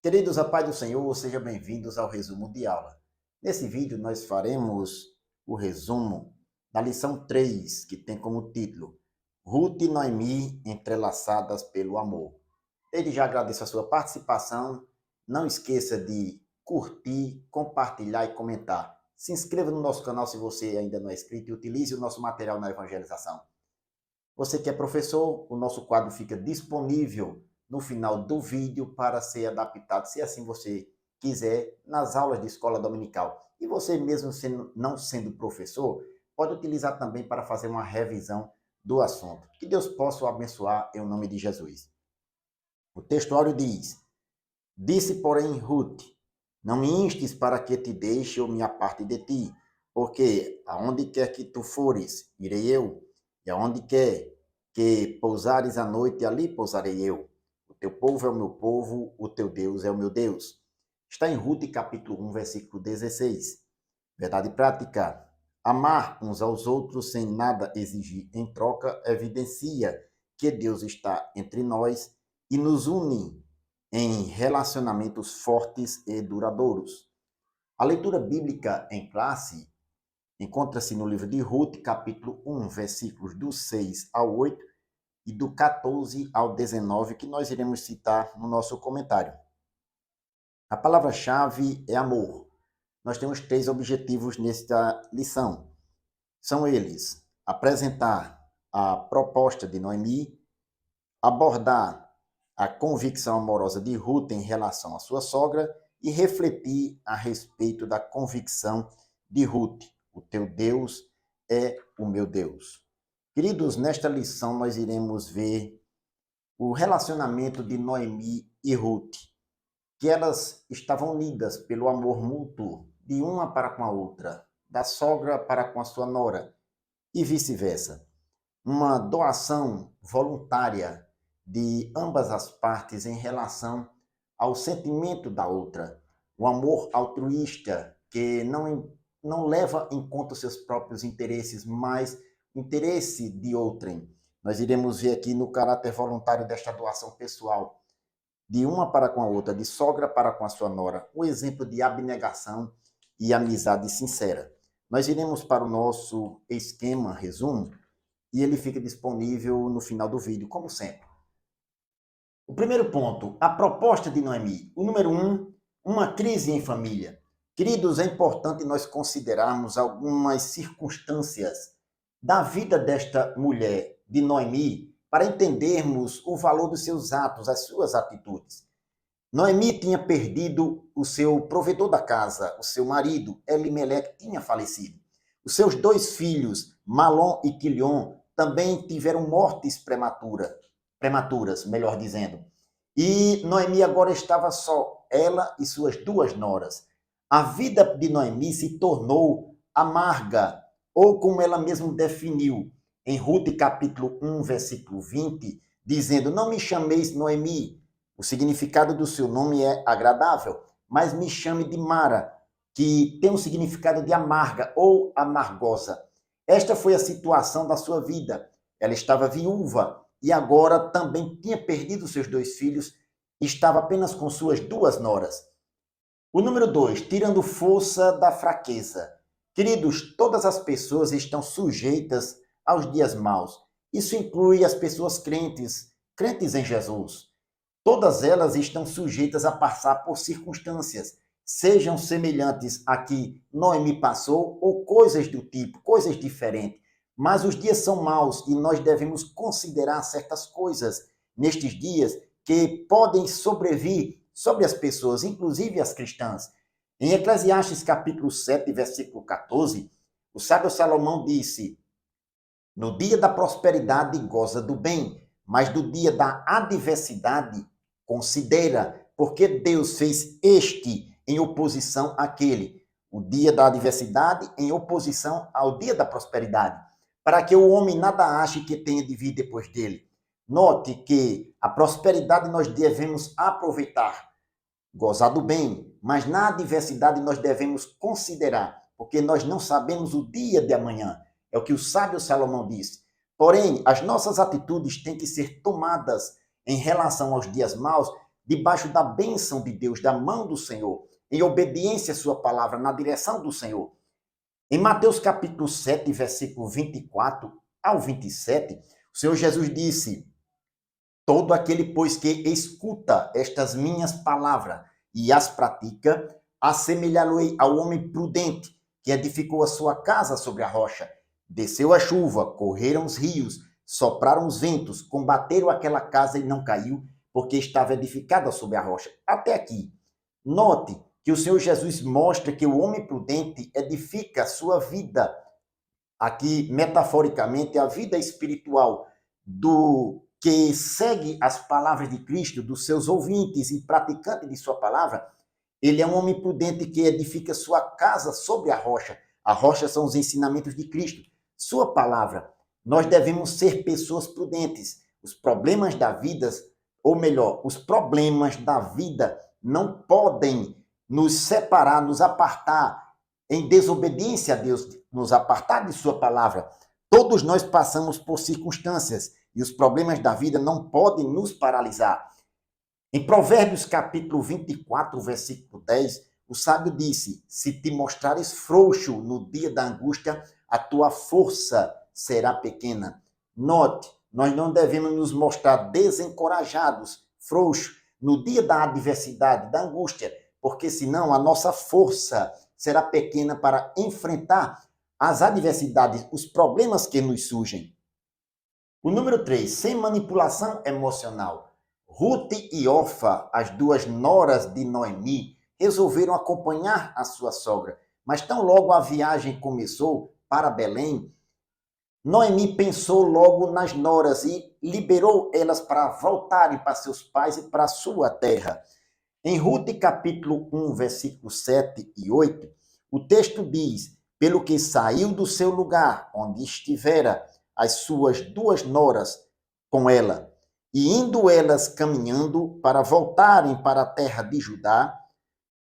Queridos, a paz do Senhor, sejam bem-vindos ao resumo de aula. Nesse vídeo, nós faremos o resumo da lição 3, que tem como título Ruth e Noemi entrelaçadas pelo amor. Desde já agradeço a sua participação. Não esqueça de curtir, compartilhar e comentar. Se inscreva no nosso canal se você ainda não é inscrito e utilize o nosso material na evangelização. Você que é professor, o nosso quadro fica disponível no final do vídeo para ser adaptado, se assim você quiser, nas aulas de escola dominical. E você mesmo não sendo professor, pode utilizar também para fazer uma revisão do assunto. Que Deus possa o abençoar em nome de Jesus. O textuário diz: Disse, porém, Ruth: Não me instes para que te deixe ou me aparte de ti, porque aonde quer que tu fores, irei eu, e aonde quer que pousares a noite, ali pousarei eu. O teu povo é o meu povo, o teu Deus é o meu Deus. Está em Ruth, capítulo 1, versículo 16. Verdade prática. Amar uns aos outros sem nada exigir em troca evidencia que Deus está entre nós e nos une em relacionamentos fortes e duradouros. A leitura bíblica em classe encontra-se no livro de Ruth, capítulo 1, versículos do 6 ao 8 e do 14 ao 19, que nós iremos citar no nosso comentário. A palavra-chave é amor. Nós temos 3 objetivos nesta lição. São eles: apresentar a proposta de Noemi, abordar a convicção amorosa de Ruth em relação à sua sogra e refletir a respeito da convicção de Ruth. O teu Deus é o meu Deus. Queridos, nesta lição nós iremos ver o relacionamento de Noemi e Ruth, que elas estavam unidas pelo amor mútuo de uma para com a outra, da sogra para com a sua nora e vice-versa. Uma doação voluntária de ambas as partes em relação ao sentimento da outra. O amor altruísta que não leva em conta os seus próprios interesses, mas o interesse de outrem. Nós iremos ver aqui no caráter voluntário desta doação pessoal, de uma para com a outra, de sogra para com a sua nora, um exemplo de abnegação e amizade sincera. Nós iremos para o nosso esquema, resumo, e ele fica disponível no final do vídeo, como sempre. O primeiro ponto, a proposta de Noemi. O número 1, uma crise em família. Queridos, é importante nós considerarmos algumas circunstâncias da vida desta mulher, de Noemi, para entendermos o valor dos seus atos, as suas atitudes. Noemi tinha perdido o seu provedor da casa, o seu marido, Elimeleque, tinha falecido. Os seus 2 filhos, Malom e Quilion, também tiveram mortes prematuras, melhor dizendo. E Noemi agora estava só, ela e suas 2 noras. A vida de Noemi se tornou amarga, ou como ela mesma definiu, em Ruth capítulo 1, versículo 20, dizendo: Não me chameis Noemi, o significado do seu nome é agradável, mas me chame de Mara, que tem um significado de amarga ou amargosa. Esta foi a situação da sua vida. Ela estava viúva e agora também tinha perdido seus 2 filhos, estava apenas com suas 2 noras. O número 2, tirando força da fraqueza. Queridos, todas as pessoas estão sujeitas aos dias maus. Isso inclui as pessoas crentes em Jesus. Todas elas estão sujeitas a passar por circunstâncias, sejam semelhantes a que Noemi passou ou coisas do tipo, coisas diferentes. Mas os dias são maus e nós devemos considerar certas coisas nestes dias que podem sobrevir sobre as pessoas, inclusive as cristãs. Em Eclesiastes capítulo 7, versículo 14, o sábio Salomão disse: No dia da prosperidade goza do bem, mas do dia da adversidade considera, porque Deus fez este em oposição àquele, o dia da adversidade em oposição ao dia da prosperidade, para que o homem nada ache que tenha de vir depois dele. Note que a prosperidade nós devemos aproveitar, gozar do bem, mas na adversidade nós devemos considerar, porque nós não sabemos o dia de amanhã. É o que o sábio Salomão disse. Porém, as nossas atitudes têm que ser tomadas em relação aos dias maus debaixo da bênção de Deus, da mão do Senhor, em obediência à sua palavra, na direção do Senhor. Em Mateus capítulo 7, versículo 24 ao 27, o Senhor Jesus disse: todo aquele, pois, que escuta estas minhas palavras e as pratica, assemelhá-lo-ei ao homem prudente, que edificou a sua casa sobre a rocha. Desceu a chuva, correram os rios, sopraram os ventos, combateram aquela casa e não caiu, porque estava edificada sobre a rocha. Até aqui. Note que o Senhor Jesus mostra que o homem prudente edifica a sua vida, aqui metaforicamente, a vida espiritual do que segue as palavras de Cristo, dos seus ouvintes e praticantes de sua palavra. Ele é um homem prudente que edifica sua casa sobre a rocha. A rocha são os ensinamentos de Cristo, sua palavra. Nós devemos ser pessoas prudentes. Os problemas da vida, ou melhor, os problemas da vida não podem nos separar, nos apartar em desobediência a Deus, nos apartar de sua palavra. Todos nós passamos por circunstâncias e os problemas da vida não podem nos paralisar. Em Provérbios capítulo 24, versículo 10, o sábio disse: se te mostrares frouxo no dia da angústia, a tua força será pequena. Note, nós não devemos nos mostrar desencorajados, frouxos, no dia da adversidade, da angústia, porque senão a nossa força será pequena para enfrentar as adversidades, os problemas que nos surgem. O número 3, sem manipulação emocional. Ruth e Orfa, as duas noras de Noemi, resolveram acompanhar a sua sogra. Mas tão logo a viagem começou para Belém, Noemi pensou logo nas noras e liberou elas para voltarem para seus pais e para sua terra. Em Ruth capítulo 1, versículos 7 e 8, o texto diz: pelo que saiu do seu lugar, onde estivera as suas duas noras com ela, e indo elas caminhando para voltarem para a terra de Judá,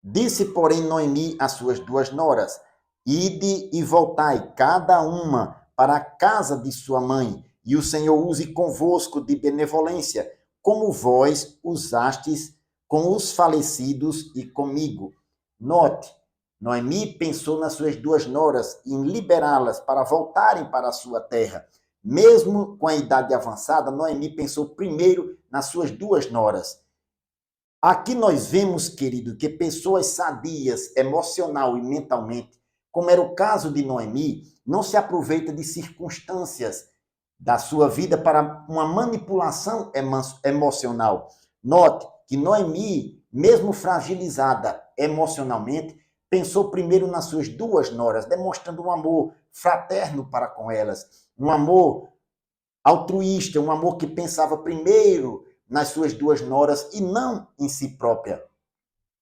disse, porém, Noemi às suas duas noras: ide e voltai cada uma para a casa de sua mãe, e o Senhor use convosco de benevolência, como vós usastes com os falecidos e comigo. Note, Noemi pensou nas suas duas noras em liberá-las para voltarem para a sua terra. Mesmo com a idade avançada, Noemi pensou primeiro nas suas duas noras. Aqui nós vemos, querido, que pessoas sadias, emocional e mentalmente, como era o caso de Noemi, não se aproveita de circunstâncias da sua vida para uma manipulação emocional. Note que Noemi, mesmo fragilizada emocionalmente, pensou primeiro nas suas duas noras, demonstrando um amor fraterno para com elas, um amor altruísta, um amor que pensava primeiro nas suas duas noras e não em si própria.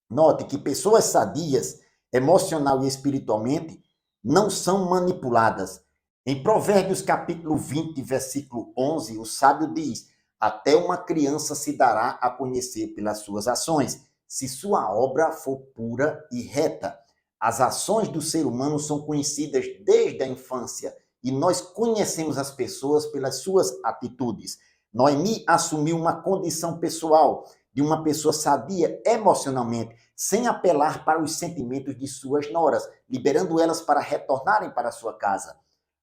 Note que pessoas sadias, emocional e espiritualmente, não são manipuladas. Em Provérbios capítulo 20, versículo 11, o sábio diz: até uma criança se dará a conhecer pelas suas ações, se sua obra for pura e reta. As ações do ser humano são conhecidas desde a infância e nós conhecemos as pessoas pelas suas atitudes. Noemi assumiu uma condição pessoal de uma pessoa sadia emocionalmente, sem apelar para os sentimentos de suas noras, liberando elas para retornarem para sua casa.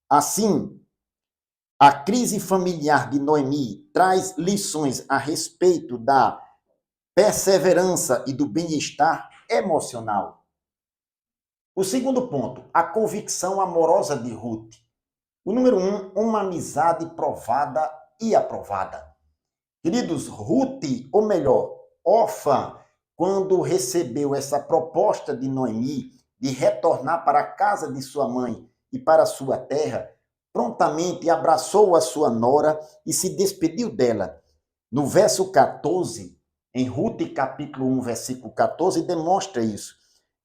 Assim, a crise familiar de Noemi traz lições a respeito da perseverança e do bem-estar emocional. O segundo ponto, a convicção amorosa de Ruth. O número 1, uma amizade provada e aprovada. Queridos, Ruth, ou melhor, Orfa, quando recebeu essa proposta de Noemi de retornar para a casa de sua mãe e para a sua terra, prontamente abraçou a sua nora e se despediu dela. No verso 14, em Ruth capítulo 1, versículo 14, demonstra isso.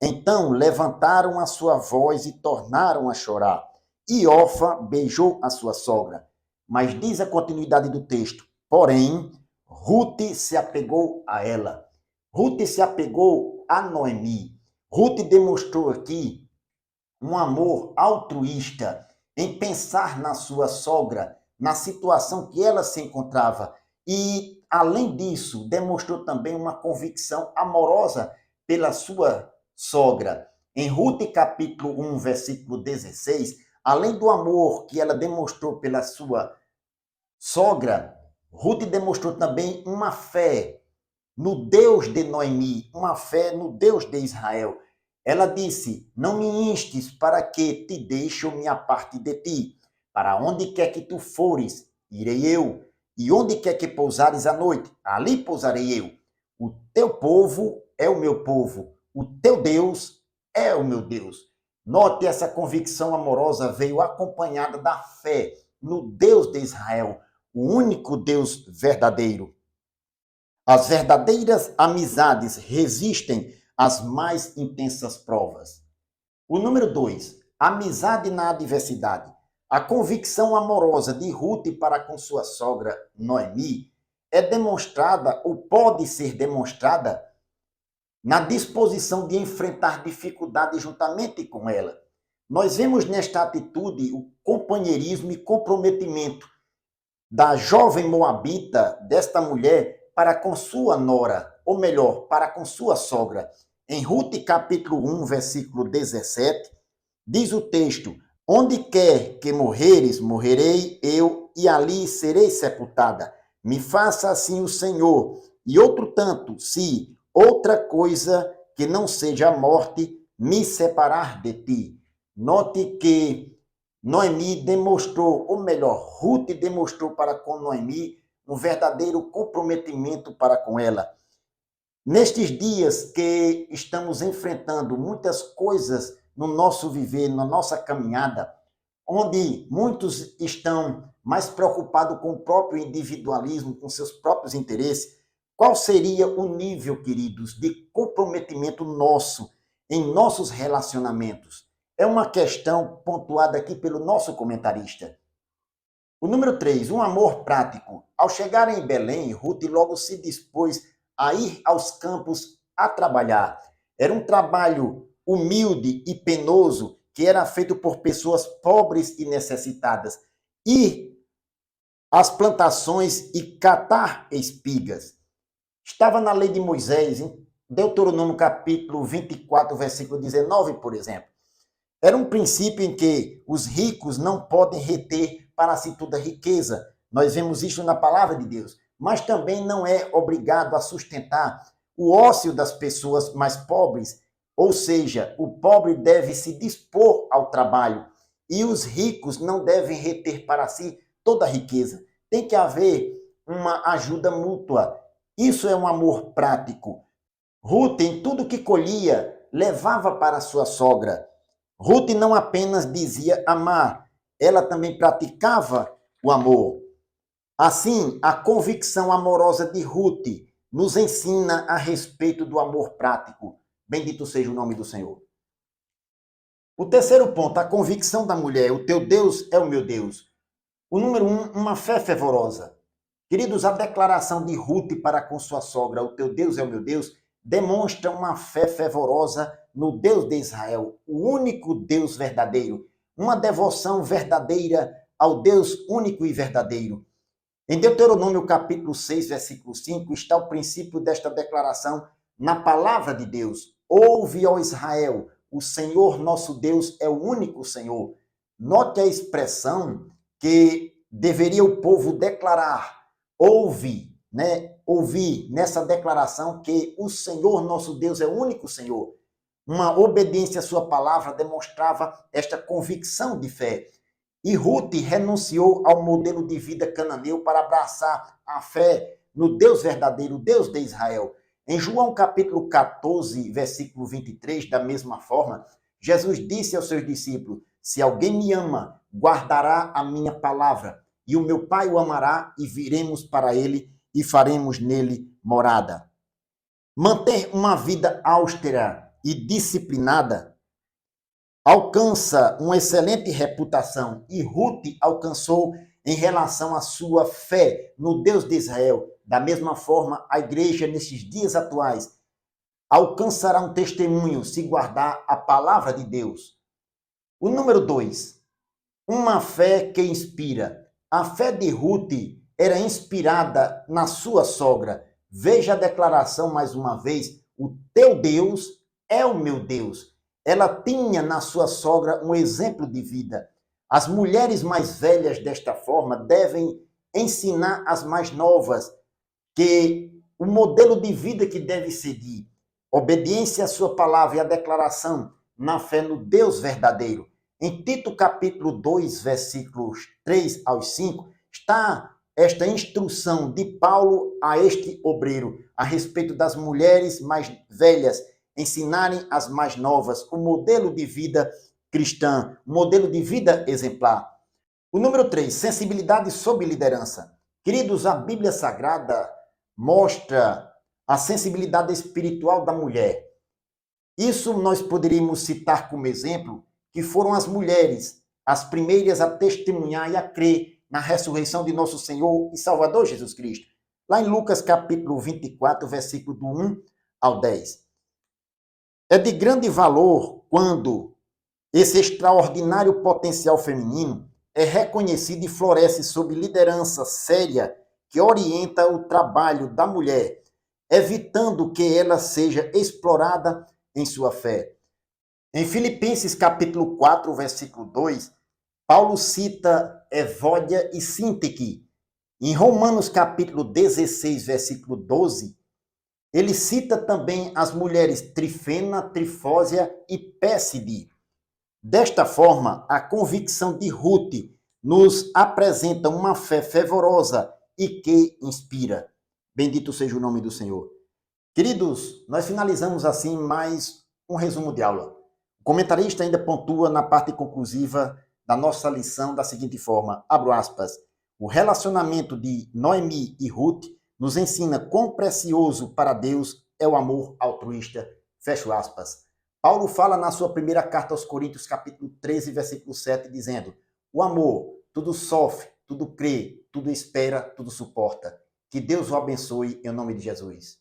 Então levantaram a sua voz e tornaram a chorar. E Orfa beijou a sua sogra. Mas diz a continuidade do texto: porém, Ruth se apegou a ela. Ruth se apegou a Noemi. Ruth demonstrou aqui um amor altruísta em pensar na sua sogra, na situação que ela se encontrava. e, além disso, demonstrou também uma convicção amorosa pela sua sogra. Em Ruth, capítulo 1, versículo 16, além do amor que ela demonstrou pela sua sogra, Ruth demonstrou também uma fé no Deus de Noemi, uma fé no Deus de Israel. Ela disse: não me instes para que te deixe ou me aparte de ti. Para onde quer que tu fores, irei eu. E onde quer que pousares à noite, ali pousarei eu. O teu povo é o meu povo, o teu Deus é o meu Deus. Note, essa convicção amorosa veio acompanhada da fé no Deus de Israel, o único Deus verdadeiro. As verdadeiras amizades resistem às mais intensas provas. O número 2, amizade na adversidade. A convicção amorosa de Ruth para com sua sogra Noemi é demonstrada ou pode ser demonstrada na disposição de enfrentar dificuldades juntamente com ela. Nós vemos nesta atitude o companheirismo e comprometimento da jovem moabita, desta mulher, para com sua nora, ou melhor, para com sua sogra. Em Ruth, capítulo 1, versículo 17, diz o texto: onde quer que morreres, morrerei eu, e ali serei sepultada. Me faça assim o Senhor, e outro tanto, se outra coisa que não seja a morte me separar de ti. Note que Noemi demonstrou, ou melhor, Ruth demonstrou para com Noemi um verdadeiro comprometimento para com ela. Nestes dias que estamos enfrentando muitas coisas no nosso viver, na nossa caminhada, onde muitos estão mais preocupados com o próprio individualismo, com seus próprios interesses, qual seria o nível, queridos, de comprometimento nosso em nossos relacionamentos? É uma questão pontuada aqui pelo nosso comentarista. O número 3, um amor prático. Ao chegar em Belém, Ruth logo se dispôs a ir aos campos a trabalhar. Era um trabalho humilde e penoso que era feito por pessoas pobres e necessitadas. Ir às plantações e catar espigas. Estava na lei de Moisés, em Deuteronômio capítulo 24, versículo 19, por exemplo. Era um princípio em que os ricos não podem reter para si toda riqueza. Nós vemos isso na palavra de Deus. Mas também não é obrigado a sustentar o ócio das pessoas mais pobres. Ou seja, o pobre deve se dispor ao trabalho e os ricos não devem reter para si toda a riqueza. Tem que haver uma ajuda mútua. Isso é um amor prático. Ruth, em tudo que colhia, levava para sua sogra. Ruth não apenas dizia amar, ela também praticava o amor. Assim, a convicção amorosa de Ruth nos ensina a respeito do amor prático. Bendito seja o nome do Senhor. O terceiro ponto, a convicção da mulher. O teu Deus é o meu Deus. O número 1, uma fé fervorosa. Queridos, a declaração de Ruth para com sua sogra, o teu Deus é o meu Deus, demonstra uma fé fervorosa no Deus de Israel, o único Deus verdadeiro, uma devoção verdadeira ao Deus único e verdadeiro. Em Deuteronômio capítulo 6, versículo 5, está o princípio desta declaração na palavra de Deus. Ouve, ó Israel, o Senhor nosso Deus é o único Senhor. Note a expressão que deveria o povo declarar. Ouve, né? Ouvir nessa declaração que o Senhor nosso Deus é o único Senhor. Uma obediência à sua palavra demonstrava esta convicção de fé. E Ruth renunciou ao modelo de vida cananeu para abraçar a fé no Deus verdadeiro, Deus de Israel. Em João capítulo 14, versículo 23, da mesma forma, Jesus disse aos seus discípulos: se alguém me ama, guardará a minha palavra, e o meu Pai o amará, e viremos para ele e faremos nele morada. Manter uma vida austera e disciplinada alcança uma excelente reputação, e Ruth alcançou em relação à sua fé no Deus de Israel. Da mesma forma, a igreja, nesses dias atuais, alcançará um testemunho se guardar a palavra de Deus. O número 2, uma fé que inspira. A fé de Ruth era inspirada na sua sogra. Veja a declaração mais uma vez: o teu Deus é o meu Deus. Ela tinha na sua sogra um exemplo de vida. As mulheres mais velhas, desta forma, devem ensinar as mais novas que o modelo de vida que deve seguir, obediência à sua palavra e a declaração na fé no Deus verdadeiro. Em Tito capítulo 2, versículos 3 aos 5, está esta instrução de Paulo a este obreiro a respeito das mulheres mais velhas ensinarem as mais novas o modelo de vida cristã, o modelo de vida exemplar. O número 3, sensibilidade sob liderança. Queridos, a Bíblia Sagrada mostra a sensibilidade espiritual da mulher. Isso nós poderíamos citar como exemplo que foram as mulheres as primeiras a testemunhar e a crer na ressurreição de nosso Senhor e Salvador Jesus Cristo. Lá em Lucas capítulo 24, versículo do 1 ao 10. É de grande valor quando esse extraordinário potencial feminino é reconhecido e floresce sob liderança séria que orienta o trabalho da mulher, evitando que ela seja explorada em sua fé. Em Filipenses capítulo 4, versículo 2, Paulo cita Evódia e Síntique. Em Romanos capítulo 16, versículo 12, ele cita também as mulheres Trifena, Trifósia e Pérside. Desta forma, a convicção de Ruth nos apresenta uma fé fervorosa e que inspira. Bendito seja o nome do Senhor. Queridos, nós finalizamos assim mais um resumo de aula. O comentarista ainda pontua na parte conclusiva da nossa lição da seguinte forma, abro aspas, o relacionamento de Noemi e Ruth nos ensina quão precioso para Deus é o amor altruísta, fecho aspas. Paulo fala na sua primeira carta aos Coríntios, capítulo 13, versículo 7, dizendo, o amor tudo sofre, tudo crê, tudo espera, tudo suporta. Que Deus o abençoe em nome de Jesus.